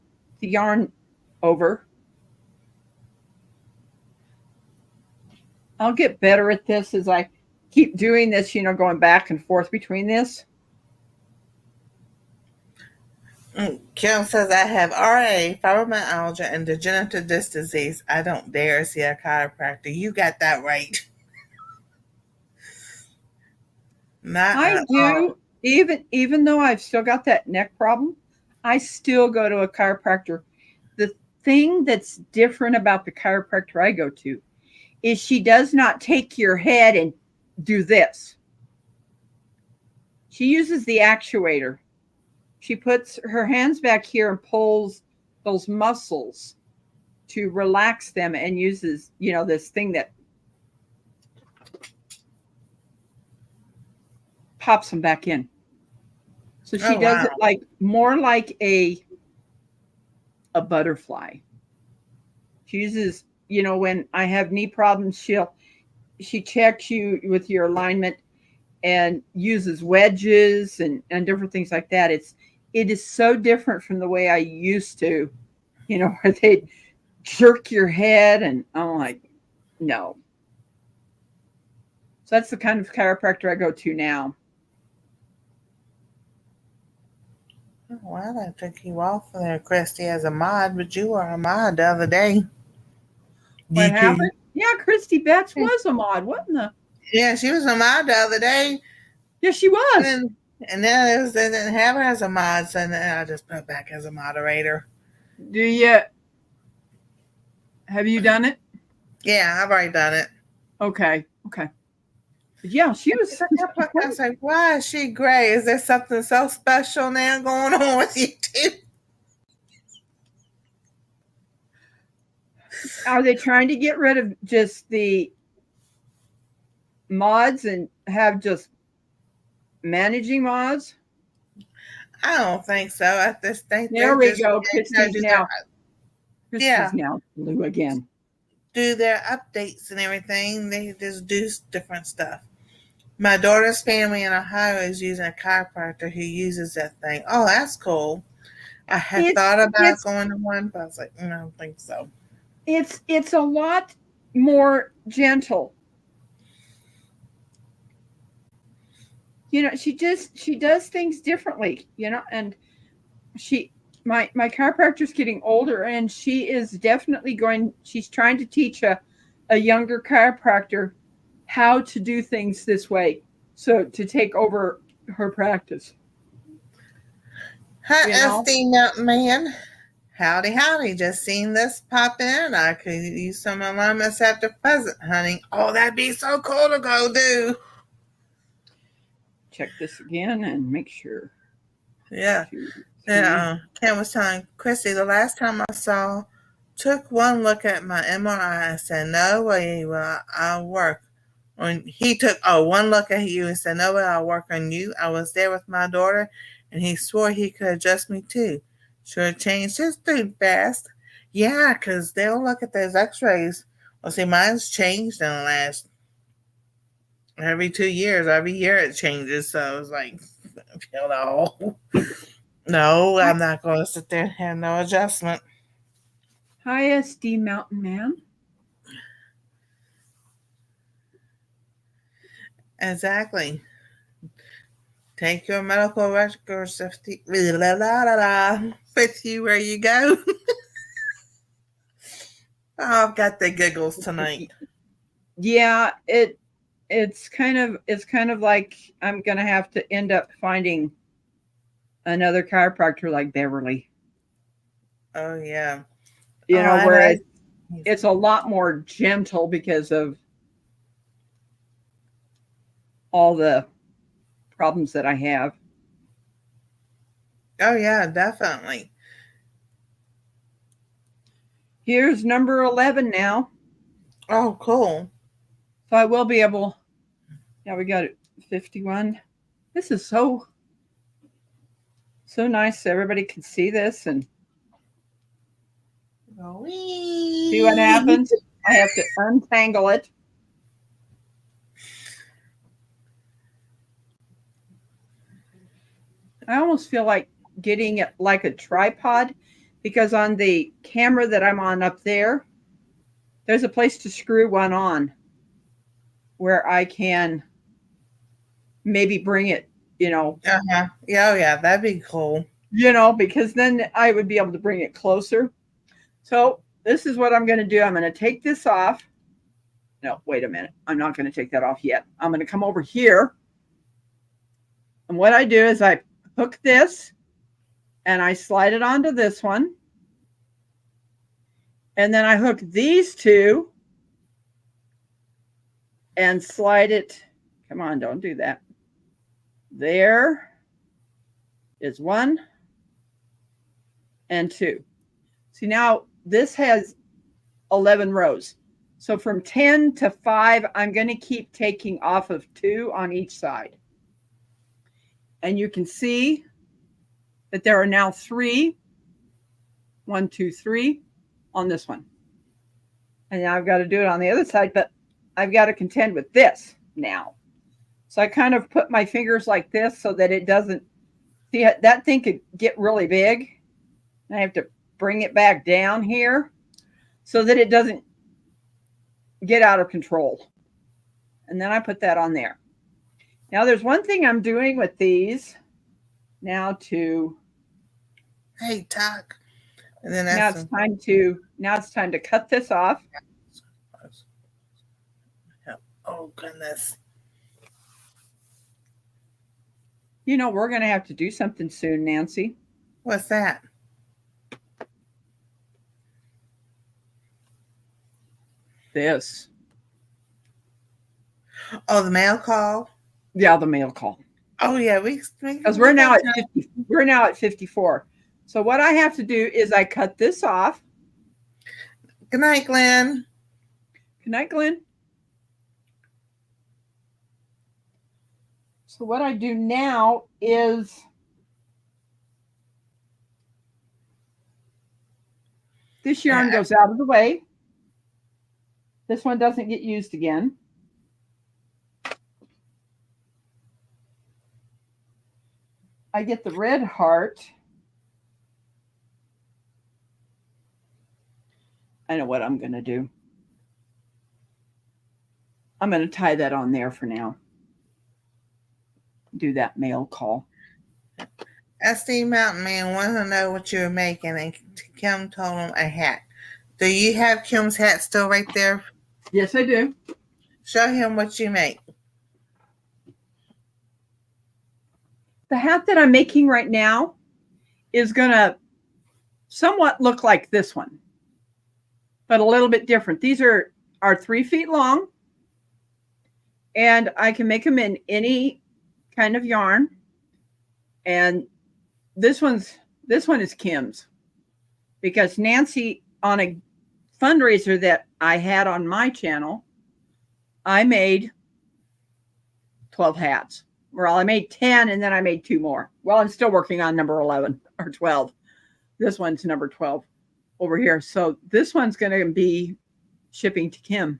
S2: yarn over. I'll get better at this as I keep doing this, going back and forth between this.
S1: Kim says, I have RA, fibromyalgia, and degenerative disc disease. I don't dare see a chiropractor. You got that right.
S2: I do. Even though I've still got that neck problem, I still go to a chiropractor. The thing that's different about the chiropractor I go to is she does not take your head and do this. She uses the actuator. She puts her hands back here and pulls those muscles to relax them and uses, this thing that pops them back in. So she does it like more like a butterfly. She uses, when I have knee problems, she checks you with your alignment and uses wedges and different things like that. It is so different from the way I used to, where they'd jerk your head, and I'm like, no. So that's the kind of chiropractor I go to now.
S1: Well, I took you off there, Christy, as a mod, but you were a mod the other day.
S2: What happened? Yeah, Christy Betts was a mod, wasn't it?
S1: Yeah, she was a mod the other day.
S2: Yeah, she was.
S1: And then they didn't have her as a mod, so then I just put her back as a moderator.
S2: Have you done it?
S1: Yeah, I've already done it.
S2: Okay. Yeah, she was.
S1: I was like, why is she gray? Is there something so special now going on with you two?
S2: Are they trying to get rid of just the mods and have just managing mods?
S1: I don't think so. I just think
S2: there we go. Christy's now blue again.
S1: Do their updates and everything. They just do different stuff. My daughter's family in Ohio is using a chiropractor who uses that thing. Oh, that's cool. I had thought about going to one, but I was like, I don't think so.
S2: It's a lot more gentle. She does things differently, and my chiropractor's getting older, and she is definitely she's trying to teach a younger chiropractor how to do things this way, so to take over her practice.
S1: Hi,
S2: You know?
S1: SD Mountain Man. Howdy, howdy. Just seen this pop in. I could use some alignments after pheasant hunting. Oh, that'd be so cool to go do.
S2: Check this again and make sure.
S1: Yeah.
S2: 2, 3.
S1: Yeah. Ken was telling Christy the last time I took one look at my MRI and said, no way will I work. When he took one look at you and said, no way I'll work on you. I was there with my daughter and he swore he could adjust me too. Sure changed his food fast. Yeah, because they'll look at those x-rays. Well, see, mine's changed in the last every 2 years. Every year it changes. So I was like, no, I'm not going to sit there and have no adjustment.
S2: Hi, SD Mountain Man.
S1: Exactly. Take your medical records with you where you go. Oh, I've got the giggles tonight.
S2: Yeah, it's kind of like I'm gonna have to end up finding another chiropractor like Beverly.
S1: Oh yeah.
S2: You know, where it's a lot more gentle because of all the problems that I have.
S1: Oh yeah, definitely.
S2: Here's number 11 now.
S1: Oh, cool.
S2: So I will be able. Yeah, we got it. 51. This is so nice. So everybody can see this and see what happens. I have to untangle it. I almost feel like getting it like a tripod, because on the camera that I'm on up there, there's a place to screw one on where I can maybe bring it,
S1: Uh-huh. Yeah, oh yeah, that'd be cool.
S2: Because then I would be able to bring it closer. So this is what I'm going to do. I'm going to take this off. No, wait a minute. I'm not going to take that off yet. I'm going to come over here. And what I do is I hook this and I slide it onto this one. And then I hook these two and slide it. Come on, don't do that. There is 1 and 2. See, now this has 11 rows. So from 10 to 5, I'm going to keep taking off of 2 on each side. And you can see that there are now 3, 1, 2, 3 on this one. And now I've got to do it on the other side, but I've got to contend with this now. So I kind of put my fingers like this so that it doesn't, see, that thing could get really big. And I have to bring it back down here so that it doesn't get out of control. And then I put that on there. Now there's one thing I'm doing with these now to.
S1: Hey, Doc. And then
S2: now it's time to cut this off.
S1: Oh goodness.
S2: We're going to have to do something soon, Nancy.
S1: What's that?
S2: This.
S1: Oh, the mail call?
S2: Yeah, the mail call.
S1: Oh yeah,
S2: because we're now at 54. So what I have to do is I cut this off.
S1: Good night, Glenn.
S2: Good night, Glenn. So what I do now is this yarn goes out of the way. This one doesn't get used again. I get the red heart. I know what I'm going to do. I'm going to tie that on there for now. Do that mail call.
S1: SD Mountain Man wanted to know what you were making, and Kim told him a hat. Do you have Kim's hat still right there?
S2: Yes, I do.
S1: Show him what you make.
S2: The hat that I'm making right now is going to somewhat look like this one, but a little bit different. These are 3 feet long, and I can make them in any kind of yarn. And this one is Kim's, because Nancy, on a fundraiser that I had on my channel, I made 12 hats. Well, I made 10 and then I made 2 more. Well, I'm still working on number 11 or 12. This one's number 12 over here. So this one's going to be shipping to Kim.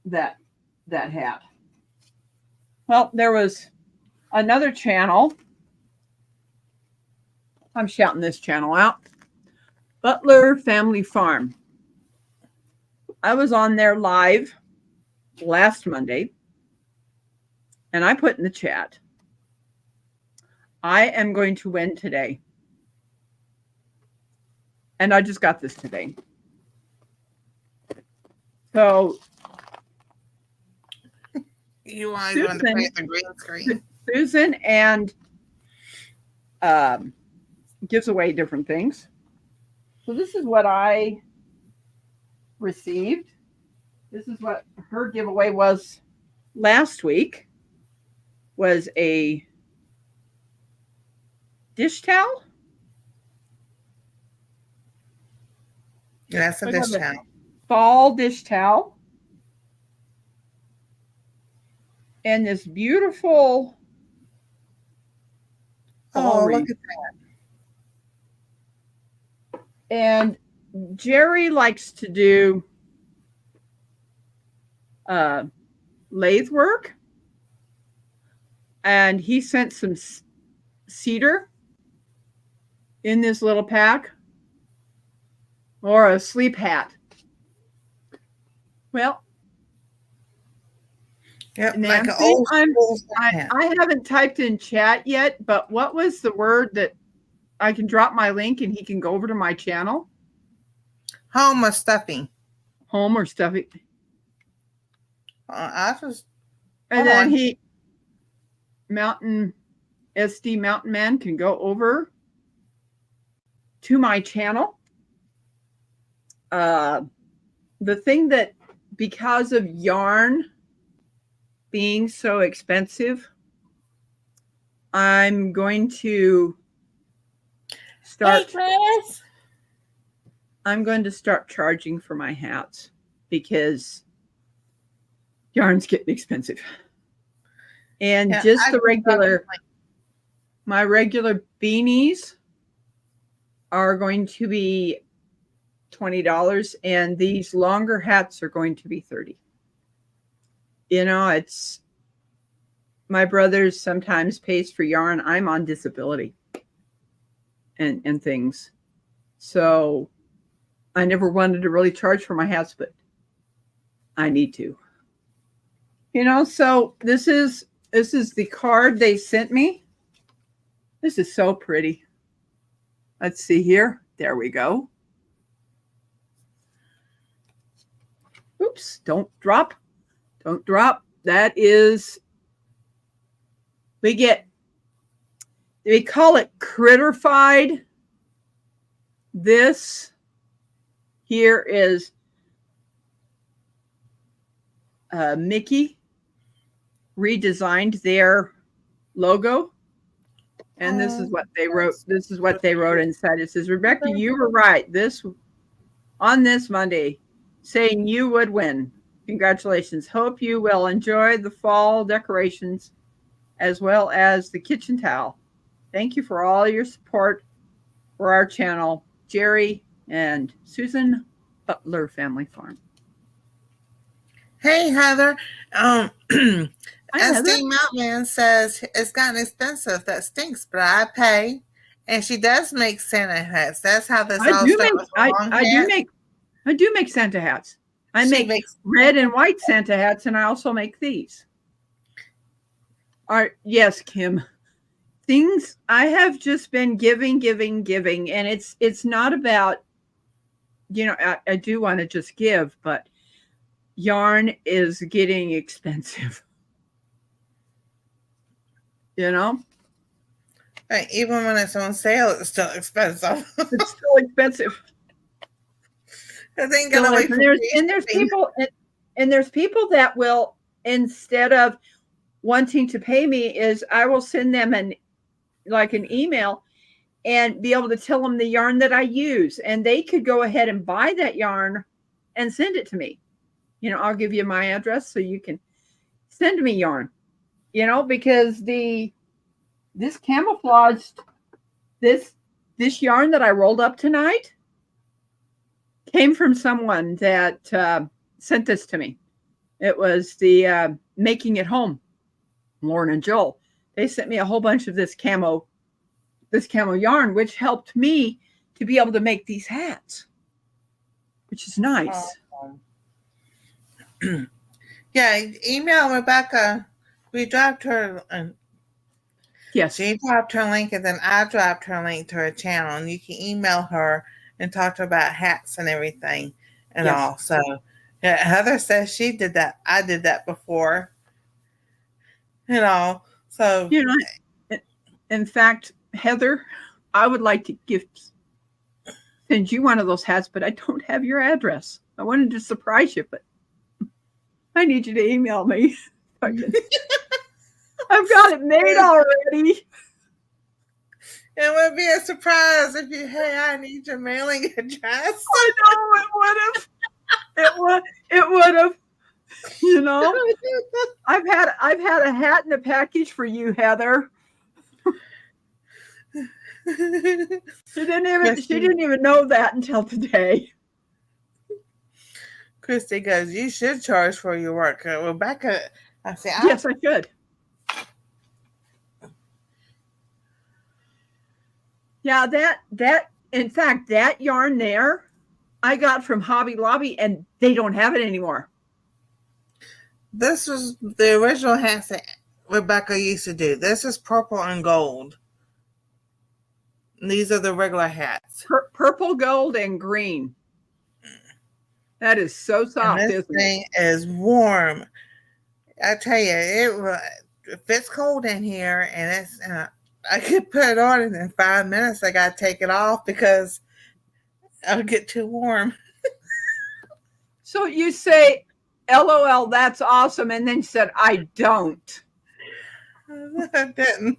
S2: That hat. Well, there was another channel. I'm shouting this channel out. Butler Family Farm. I was on there live last Monday, and I put in the chat, I am going to win today. And I just got this today. So
S1: You always want to play the green screen.
S2: Susan and gives away different things. So this is what I received. This is what her giveaway was last week. Was a dish towel.
S1: Yeah, that's a dish towel.
S2: Fall dish towel. And this beautiful.
S1: Oh, look at that.
S2: And Jerry likes to do lathe work. And he sent some cedar in this little pack, or a sleep hat. Well,
S1: yep,
S2: Nancy,
S1: like an old school hat.
S2: I haven't typed in chat yet, but what was the word that I can drop my link and he can go over to my channel?
S1: Home or stuffing?
S2: Home or stuffing.
S1: And
S2: then he, SD Mountain Man, can go over to my channel. The thing that, because of yarn being so expensive, I'm going to start. I'm going to start charging for my hats because yarn's getting expensive. And just the regular, my regular beanies are going to be $20, and these longer hats are going to be $30. You know, it's, my brother sometimes pays for yarn. I'm on disability and things. So I never wanted to really charge for my hats, but I need to. You know, so this is the card they sent me. This is so pretty. Let's see here. There we go. Oops, don't drop. Don't drop. That is, we call it critterfied. This here is Mickey redesigned their logo. And this is what they wrote. This is what they wrote inside. It says, Rebekah, you were right. On this Monday, saying you would win. Congratulations. Hope you will enjoy the fall decorations as well as the kitchen towel. Thank you for all your support for our channel, Jerry and Susan Butler Family Farm.
S1: Hey, Heather.
S2: Hi, Heather.
S1: SD Mountain says it's gotten expensive. That stinks, but I pay. And she does make Santa hats. That's how this all started.
S2: I do make Santa hats. I make red and white Santa hats, and I also make these. Yes, Kim. things I have just been giving, and it's not about, I do want to just give, but yarn is getting expensive.
S1: Right, even when it's on sale, it's still expensive.
S2: It's still expensive.
S1: I think gonna wait for
S2: and there's people that will, instead of wanting to pay me, is I will send them an email and be able to tell them the yarn that I use, and they could go ahead and buy that yarn and send it to me. I'll give you my address so you can send me yarn. Because this camouflaged this yarn that I rolled up tonight came from someone that sent this to me. It was the Making It Home, Lauren and Joel. They sent me a whole bunch of this camo yarn, which helped me to be able to make these hats, which is nice.
S1: Yeah, email Rebekah. We dropped her.
S2: Yes.
S1: She dropped her link, and then I dropped her link to her channel, and you can email her and talk to her about hats and everything and all. So yeah, Heather says she did that. I did that before. So
S2: in fact, Heather, I would like to send you one of those hats, but I don't have your address. I wanted to surprise you, but I need you to email me. I've got it made already.
S1: It would be a surprise if I need your mailing address.
S2: I know it would have. I've had a hat in a package for you, Heather. She didn't even know that until today.
S1: Christy goes, you should charge for your work. Rebekah, I said,
S2: yes, I should. Yeah, that in fact, that yarn there, I got from Hobby Lobby, and they don't have it anymore.
S1: This was the original hats that Rebekah used to do. This is purple and gold. These are the regular hats.
S2: Purple, gold, and green. That is so soft.
S1: And this thing is warm. I tell you, if it's cold in here, and it's I could put it on, and in 5 minutes I got to take it off because I'll get too warm.
S2: So you say, LOL, that's awesome, and then you said, I don't.
S1: I didn't.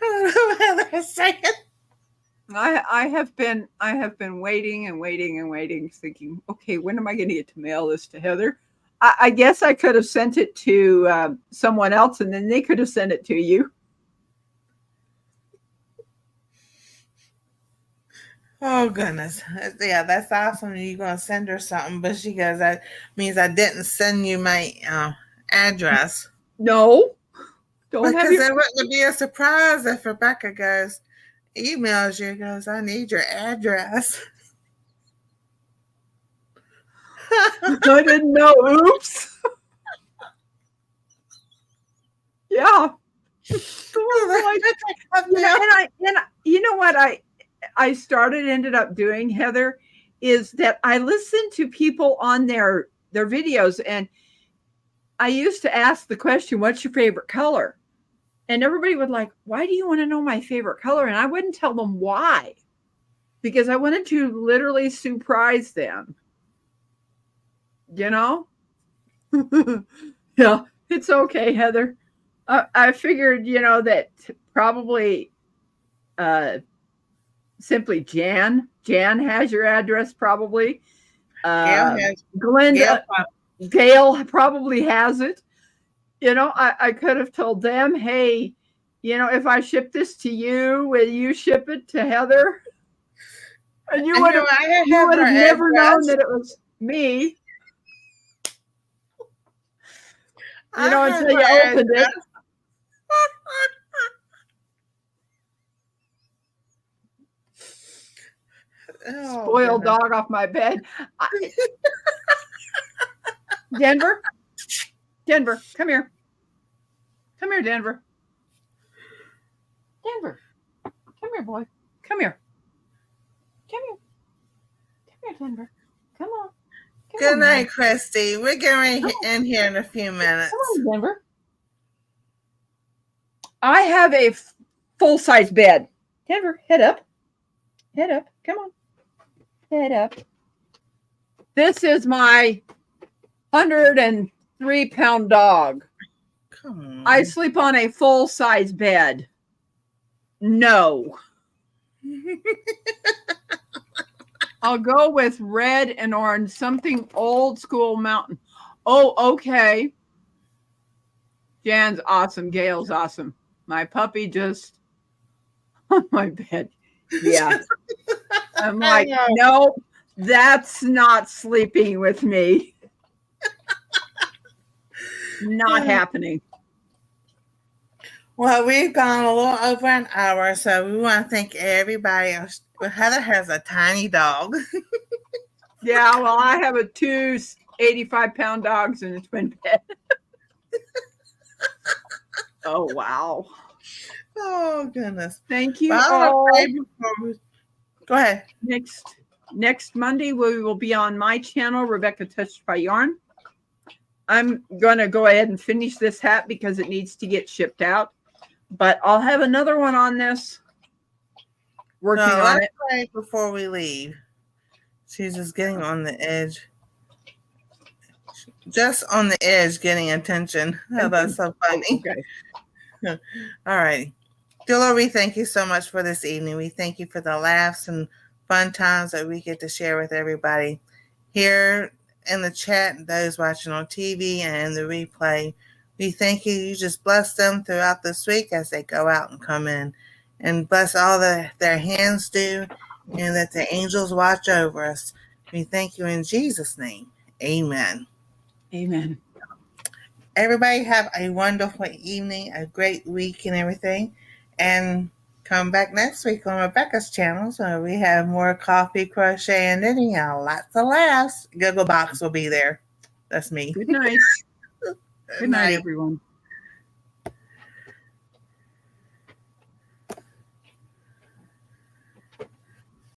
S1: I don't know what I was saying.
S2: I have been waiting and waiting, thinking, okay, when am I going to get to mail this to Heather? I guess I could have sent it to someone else, and then they could have sent it to you.
S1: Oh, goodness. Yeah, that's awesome. You're going to send her something. But she goes, that means I didn't send you my address.
S2: No.
S1: Because it wouldn't be a surprise if Rebekah emails you, goes, I need your address.
S2: I didn't know. Oops. Yeah. And you know what I ended up doing, Heather, is that I listened to people on their videos, and I used to ask the question, what's your favorite color? And everybody would why do you want to know my favorite color? And I wouldn't tell them why, because I wanted to literally surprise them. Yeah, it's okay, Heather. I figured, that probably simply Jan has your address, probably. Glenda, Gail probably has it. I could have told them, hey, if I ship this to you, will you ship it to Heather? And you would have never known that it was me. Until you opened it. Spoiled dog off my bed. Denver, come here. Come here, Denver. Denver, come here, boy. Come here. Come here. Come here, Denver. Come on. Come
S1: Good
S2: on,
S1: night,
S2: Denver.
S1: Christy. We're getting
S2: Come on.
S1: in here in a few minutes.
S2: Come on, Denver. I have a full-size bed. Denver, head up. Head up. Come on. Head up. This is my 103-pound dog.
S1: Come on.
S2: I sleep on a full-size bed. No. I'll go with red and orange, something old school mountain. Oh, okay. Jan's awesome. Gail's awesome. My puppy just on my bed. Yeah. I'm like, nope, that's not sleeping with me. Not happening.
S1: Well, we've gone a little over an hour, so we want to thank everybody. Heather has a tiny dog.
S2: Yeah, well, I have two 85-pound dogs in a twin bed. Oh, wow.
S1: Oh, goodness.
S2: Thank you
S1: Well,
S2: all.
S1: Go ahead.
S2: Next Monday, we will be on my channel, Rebekah Touched by Yarn. I'm going to go ahead and finish this hat because it needs to get shipped out. But I'll have another one on this. Working on it.
S1: Pray before we leave. She's just getting on the edge. Just on the edge, getting attention. Oh, that's so funny.
S2: Okay.
S1: All right. Dear Lord, we thank you so much for this evening. We thank you for the laughs and fun times that we get to share with everybody here in the chat, those watching on TV and the replay. We thank you. You just bless them throughout this week as they go out and come in, and bless all that their hands do, and that the angels watch over us. We thank you in Jesus' name. Amen.
S2: Amen.
S1: Everybody have a wonderful evening, a great week and everything. And come back next week on Rebekah's channel where we have more coffee, crochet, and knitting, and lots of laughs. Giggle Box will be there. That's me.
S2: Good night. Good night, everyone.